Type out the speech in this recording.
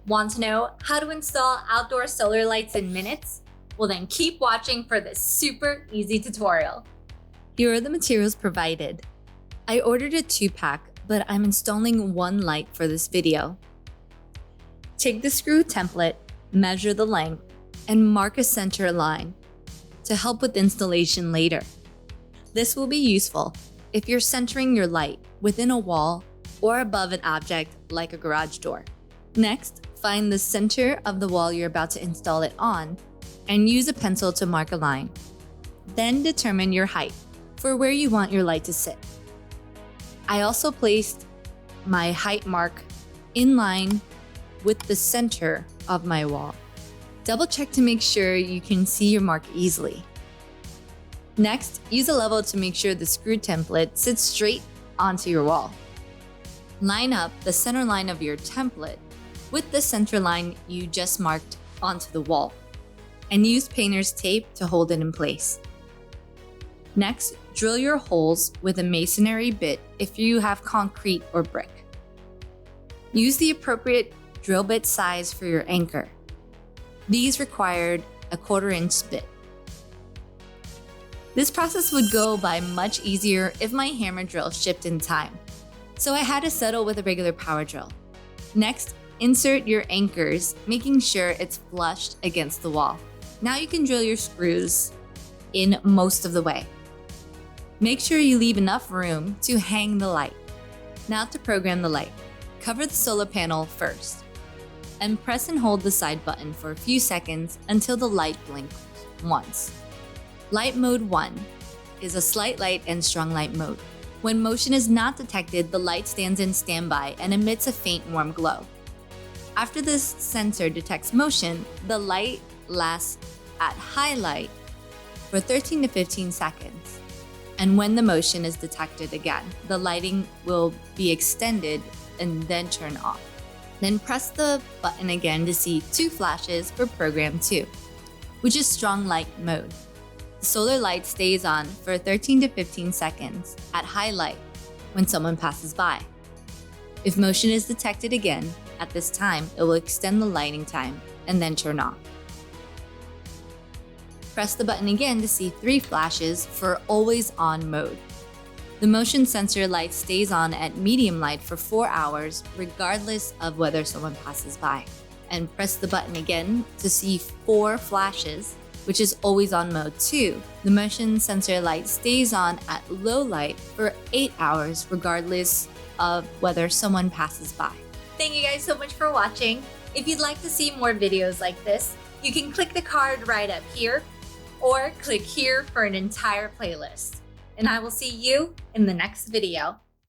Want to know how to install outdoor solar lights in minutes? Well, then keep watching for this super easy tutorial. Here are the materials provided. I ordered a 2-pack, but I'm installing one light for this video. Take the screw template, measure the length, and mark a center line to help with installation later. This will be useful if you're centering your light within a wall or above an object like a garage door. Next, find the center of the wall you're about to install it on and use a pencil to mark a line. Then determine your height for where you want your light to sit. I also placed my height mark in line with the center of my wall. Double check to make sure you can see your mark easily. Next, use a level to make sure the screw template sits straight onto your wall. Line up the center line of your template with the center line you just marked onto the wall, and use painter's tape to hold it in place. Next, drill your holes with a masonry bit if you have concrete or brick. Use the appropriate drill bit size for your anchor. These required a 1/4 inch bit. This process would go by much easier if my hammer drill shipped in time, so I had to settle with a regular power drill. Next, insert your anchors, making sure it's flushed against the wall. Now you can drill your screws in most of the way. Make sure you leave enough room to hang the light. Now to program the light. Cover the solar panel first, and press and hold the side button for a few seconds until the light blinks once. Light mode 1 is a slight light and strong light mode. When motion is not detected, the light stands in standby and emits a faint warm glow. After this sensor detects motion, the light lasts at high light for 13 to 15 seconds. And when the motion is detected again, the lighting will be extended and then turn off. Then press the button again to see 2 flashes for program 2, which is strong light mode. The solar light stays on for 13 to 15 seconds at high light when someone passes by. If motion is detected again, at this time, it will extend the lighting time and then turn off. Press the button again to see 3 flashes for always on mode. The motion sensor light stays on at medium light for 4 hours, regardless of whether someone passes by. And press the button again to see 4 flashes, which is always on mode 2. The motion sensor light stays on at low light for 8 hours, regardless of whether someone passes by. Thank you guys so much for watching. If you'd like to see more videos like this, you can click the card right up here or click here for an entire playlist. And I will see you in the next video.